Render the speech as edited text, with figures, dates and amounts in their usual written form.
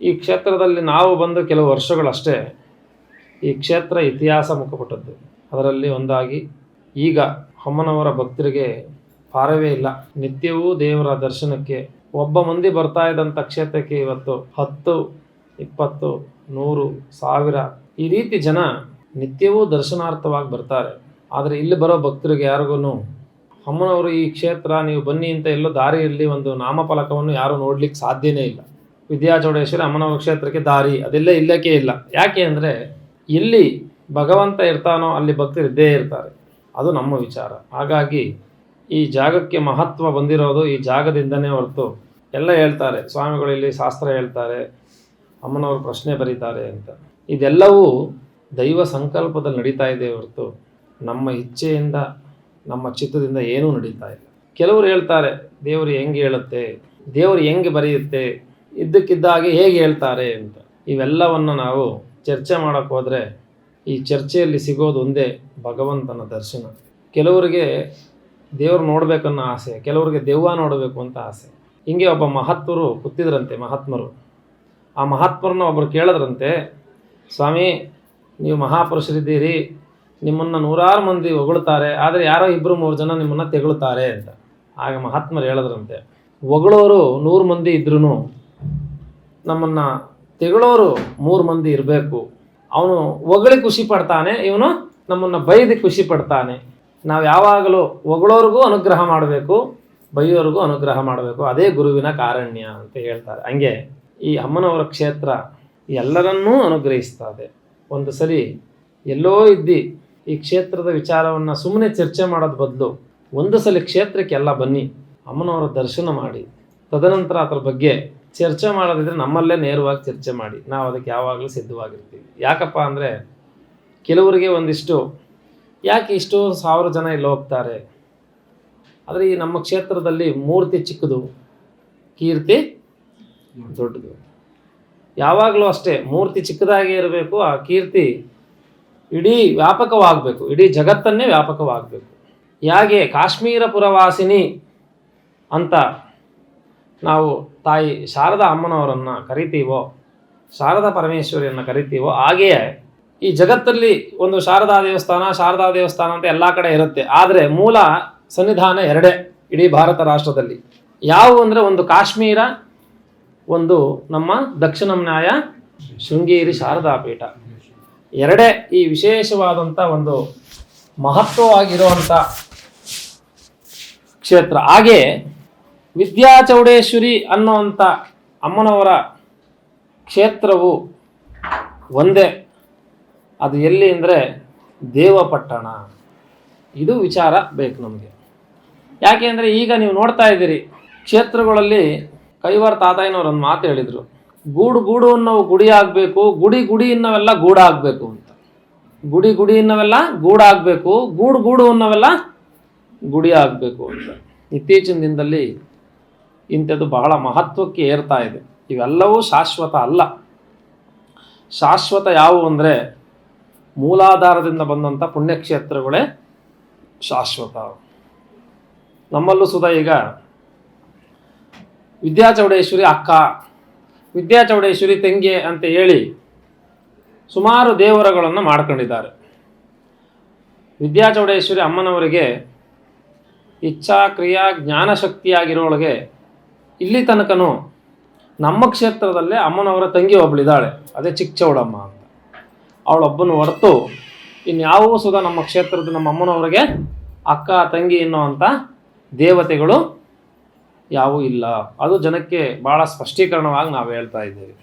ಈ ಕ್ಷೇತ್ರದಲ್ಲಿ ನಾವು ಬಂದು ಕೆಲವು ವರ್ಷಗಳಷ್ಟೇ ಈ ಕ್ಷೇತ್ರ ಇತಿಹಾಸ ಮುಖಪಟ್ಟದ್ದು. ಅದರಲ್ಲಿ ಒಂದಾಗಿ ಈಗ ಅಮ್ಮನವರ ಭಕ್ತರಿಗೆ ಪಾರವೇ ಇಲ್ಲ. ನಿತ್ಯವೂ ದೇವರ ದರ್ಶನಕ್ಕೆ ಒಬ್ಬ ಮಂದಿ ಬರ್ತಾ ಇದ್ದಂಥ ಕ್ಷೇತ್ರಕ್ಕೆ ಇವತ್ತು 10, 20, 100, 1000 ಈ ರೀತಿ ಜನ ನಿತ್ಯವೂ ದರ್ಶನಾರ್ಥವಾಗಿ ಬರ್ತಾರೆ. ಆದರೆ ಇಲ್ಲಿ ಬರೋ ಭಕ್ತರಿಗೆ ಯಾರಿಗೂ ಅಮ್ಮನವರು ಈ ಕ್ಷೇತ್ರ ನೀವು ಬನ್ನಿ ಅಂತ ಎಲ್ಲೋ ದಾರಿಯಲ್ಲಿ ಒಂದು ನಾಮಫಲಕವನ್ನು ಯಾರೂ ನೋಡ್ಲಿಕ್ಕೆ ಸಾಧ್ಯನೇ ಇಲ್ಲ. ವಿದ್ಯಾಚೌಡೇಶ್ವರಿ ಅಮ್ಮನವರ ಕ್ಷೇತ್ರಕ್ಕೆ ದಾರಿ ಅದೆಲ್ಲ ಇಲ್ಲಕ್ಕೆ ಇಲ್ಲ. ಯಾಕೆ ಅಂದರೆ ಎಲ್ಲಿ ಭಗವಂತ ಇರ್ತಾನೋ ಅಲ್ಲಿ ಭಕ್ತರು ಇದ್ದೇ ಇರ್ತಾರೆ. ಅದು ನಮ್ಮ ವಿಚಾರ. ಹಾಗಾಗಿ ಈ ಜಾಗಕ್ಕೆ ಮಹತ್ವ ಬಂದಿರೋದು ಈ ಜಾಗದಿಂದನೇ ಹೊರತು ಎಲ್ಲ ಹೇಳ್ತಾರೆ ಸ್ವಾಮಿಗಳು ಇಲ್ಲಿ ಶಾಸ್ತ್ರ ಹೇಳ್ತಾರೆ, ಅಮ್ಮನವರು ಪ್ರಶ್ನೆ ಬರೀತಾರೆ ಅಂತ. ಇದೆಲ್ಲವೂ ದೈವ ಸಂಕಲ್ಪದಲ್ಲಿ ನಡೀತಾ ಇದೆ ಹೊರತು ನಮ್ಮ ಇಚ್ಛೆಯಿಂದ ನಮ್ಮ ಚಿತ್ತದಿಂದ ಏನೂ ನಡೀತಾ ಇಲ್ಲ. ಕೆಲವರು ಹೇಳ್ತಾರೆ ದೇವರು ಹೆಂಗೆ ಹೇಳುತ್ತೆ, ದೇವರು ಹೆಂಗೆ ಬರೆಯುತ್ತೆ, ಇದ್ದಕ್ಕಿದ್ದಾಗೆ ಹೇಗೆ ಹೇಳ್ತಾರೆ ಅಂತ. ಇವೆಲ್ಲವನ್ನು ನಾವು ಚರ್ಚೆ ಮಾಡೋಕ್ಕೆ ಹೋದರೆ ಈ ಚರ್ಚೆಯಲ್ಲಿ ಸಿಗೋದು ಒಂದೇ ಭಗವಂತನ ದರ್ಶನ. ಕೆಲವರಿಗೆ ದೇವರು ನೋಡಬೇಕನ್ನೋ ಆಸೆ, ಕೆಲವರಿಗೆ ದೆವ್ವ ನೋಡಬೇಕು ಅಂತ ಆಸೆ. ಹಿಂಗೆ ಒಬ್ಬ ಮಹಾತ್ಮರು ಕೂತಿದ್ರಂತೆ. ಆ ಮಹಾತ್ಮರನ್ನ ಒಬ್ಬರು ಕೇಳಿದ್ರಂತೆ, ಸ್ವಾಮಿ ನೀವು ಮಹಾಪುರುಷರಿದ್ದೀರಿ, ನಿಮ್ಮನ್ನು 100 ಮಂದಿ ಹೊಗಳ್ತಾರೆ, ಆದರೆ ಯಾರೋ 2-3 ಜನ ನಿಮ್ಮನ್ನು ತೆಗಳುತ್ತಾರೆ ಅಂತ. ಆಗ ಮಹಾತ್ಮರು ಹೇಳಿದ್ರಂತೆ, ಹೊಗಳೋರು 100 ಮಂದಿ ಇದ್ರೂ ನಮ್ಮನ್ನು ತೆಗಳೋರು 3 ಮಂದಿ ಇರಬೇಕು. ಅವನು ಹೊಗಳಿ ಖುಷಿ ಪಡ್ತಾನೆ, ಇವನು ನಮ್ಮನ್ನು ಬೈದು ಖುಷಿ ಪಡ್ತಾನೆ. ನಾವು ಯಾವಾಗಲೂ ಹೊಗಳೋರಿಗೂ ಅನುಗ್ರಹ ಮಾಡಬೇಕು, ಬೈಯೋರಿಗೂ ಅನುಗ್ರಹ ಮಾಡಬೇಕು, ಅದೇ ಗುರುವಿನ ಕಾರಣ್ಯ ಅಂತ ಹೇಳ್ತಾರೆ. ಹಂಗೆ ಈ ಅಮ್ಮನವರ ಕ್ಷೇತ್ರ ಎಲ್ಲರನ್ನೂ ಅನುಗ್ರಹಿಸ್ತದೆ. ಒಂದು ಸರಿ ಎಲ್ಲೋ ಇದ್ದು ಈ ಕ್ಷೇತ್ರದ ವಿಚಾರವನ್ನು ಸುಮ್ಮನೆ ಚರ್ಚೆ ಮಾಡೋದು ಬದಲು ಒಂದು ಸಲ ಕ್ಷೇತ್ರಕ್ಕೆ ಎಲ್ಲ ಬನ್ನಿ, ಅಮ್ಮನವರ ದರ್ಶನ ಮಾಡಿ, ತದನಂತರ ಅದರ ಬಗ್ಗೆ ಚರ್ಚೆ ಮಾಡೋದಿದ್ರೆ ನಮ್ಮಲ್ಲೇ ನೇರವಾಗಿ ಚರ್ಚೆ ಮಾಡಿ. ನಾವು ಅದಕ್ಕೆ ಯಾವಾಗಲೂ ಸಿದ್ಧವಾಗಿರ್ತೀವಿ. ಯಾಕಪ್ಪ ಅಂದರೆ ಕೆಲವರಿಗೆ ಒಂದಿಷ್ಟು ಯಾಕೆ ಇಷ್ಟು 1000 ಜನ ಇಲ್ಲಿ ಹೋಗ್ತಾರೆ, ಆದರೆ ಈ ನಮ್ಮ ಕ್ಷೇತ್ರದಲ್ಲಿ ಮೂರ್ತಿ ಚಿಕ್ಕದು, ಕೀರ್ತಿ ದೊಡ್ಡದು. ಯಾವಾಗಲೂ ಅಷ್ಟೇ ಮೂರ್ತಿ ಚಿಕ್ಕದಾಗೇ ಇರಬೇಕು, ಆ ಕೀರ್ತಿ ಇಡೀ ವ್ಯಾಪಕವಾಗಬೇಕು, ಇಡೀ ಜಗತ್ತನ್ನೇ ವ್ಯಾಪಕವಾಗಬೇಕು. ಹೇಗೆ ಕಾಶ್ಮೀರ ಪುರವಾಸಿನಿ ಅಂತ ನಾವು ತಾಯಿ ಶಾರದಾ ಅಮ್ಮನವರನ್ನು ಕರಿತೀವೋ, ಶಾರದಾ ಪರಮೇಶ್ವರಿಯನ್ನು ಕರಿತೀವೋ, ಹಾಗೆಯೇ ಈ ಜಗತ್ತಲ್ಲಿ ಒಂದು ಶಾರದಾ ದೇವಸ್ಥಾನ ಅಂತ ಎಲ್ಲ ಕಡೆ ಇರುತ್ತೆ. ಆದರೆ ಮೂಲ ಸನ್ನಿಧಾನ 2 ಇಡೀ ಭಾರತ ರಾಷ್ಟ್ರದಲ್ಲಿ. ಯಾವುವು ಅಂದರೆ ಒಂದು ಕಾಶ್ಮೀರ, ಒಂದು ನಮ್ಮ ದಕ್ಷಿಣಮ್ನಾಯ ಶೃಂಗೇರಿ ಶಾರದಾ ಪೀಠ. 2 ಈ ವಿಶೇಷವಾದಂಥ ಒಂದು ಮಹತ್ವವಾಗಿರುವಂಥ ಕ್ಷೇತ್ರ. ಹಾಗೆ ವಿದ್ಯಾಚೌಡೇಶ್ವರಿ ಅನ್ನುವಂಥ ಅಮ್ಮನವರ ಕ್ಷೇತ್ರವು ಒಂದೇ. ಅದು ಎಲ್ಲಿ ಅಂದರೆ ದೇವಪಟ್ಟಣ. ಇದು ವಿಚಾರ ಬೇಕು ನಮಗೆ. ಯಾಕೆ ಅಂದರೆ ಈಗ ನೀವು ನೋಡ್ತಾ ಇದ್ದೀರಿ ಕ್ಷೇತ್ರಗಳಲ್ಲಿ ಕೈವಾರ ತಾತಾಯಿನವ್ರು ಒಂದು ಮಾತು ಹೇಳಿದರು, ಗೂಡು ಅನ್ನೋವು ಗುಡಿ ಆಗಬೇಕು, ಗುಡಿ ಅನ್ನೋವೆಲ್ಲ ಗೂಡಾಗಬೇಕು ಅಂತ. ಗುಡಿ ಅನ್ನೋವೆಲ್ಲ ಗೂಡಾಗಬೇಕು, ಗೂಡು ಅನ್ನೋವೆಲ್ಲ ಗುಡಿ ಆಗಬೇಕು ಅಂತ. ಇತ್ತೀಚಿನ ದಿನದಲ್ಲಿ ಇಂಥದ್ದು ಬಹಳ ಮಹತ್ವಕ್ಕೆ ಏರ್ತಾ ಇದೆ. ಇವೆಲ್ಲವೂ ಶಾಶ್ವತ ಅಲ್ಲ. ಶಾಶ್ವತ ಯಾವುವು ಅಂದರೆ ಮೂಲಾಧಾರದಿಂದ ಬಂದಂಥ ಪುಣ್ಯಕ್ಷೇತ್ರಗಳೇ ಶಾಶ್ವತ. ನಮ್ಮಲ್ಲೂ ಸುಧಾ ಈಗ ವಿದ್ಯಾಚೌಡೇಶ್ವರಿ ಅಕ್ಕ, ವಿದ್ಯಾಚೌಡೇಶ್ವರಿ ತಂಗಿ ಅಂತ ಹೇಳಿ ಸುಮಾರು ದೇವರುಗಳನ್ನು ಮಾಡ್ಕೊಂಡಿದ್ದಾರೆ. ವಿದ್ಯಾಚೌಡೇಶ್ವರಿ ಅಮ್ಮನವರಿಗೆ ಇಚ್ಛಾ ಕ್ರಿಯಾ ಜ್ಞಾನಶಕ್ತಿಯಾಗಿರೋಳಗೆ ಇಲ್ಲಿ ತನಕನೂ ನಮ್ಮ ಕ್ಷೇತ್ರದಲ್ಲೇ ಅಮ್ಮನವರ ತಂಗಿ ಒಬ್ಬಳಿದ್ದಾಳೆ, ಅದೇ ಚಿಕ್ಕಚೌಡಮ್ಮ ಅಂತ. ಅವಳೊಬ್ಬನು ಹೊರತು ಇನ್ಯಾವೂ ಸುಧಾ ನಮ್ಮ ಕ್ಷೇತ್ರದ ನಮ್ಮ ಅಮ್ಮನವರಿಗೆ ಅಕ್ಕ ತಂಗಿ ಎನ್ನುವಂಥ ದೇವತೆಗಳು ಯಾವೂ ಇಲ್ಲ. ಅದು ಜನಕ್ಕೆ ಭಾಳ ಸ್ಪಷ್ಟೀಕರಣವಾಗಿ ನಾವು ಹೇಳ್ತಾ ಇದ್ದೇವೆ.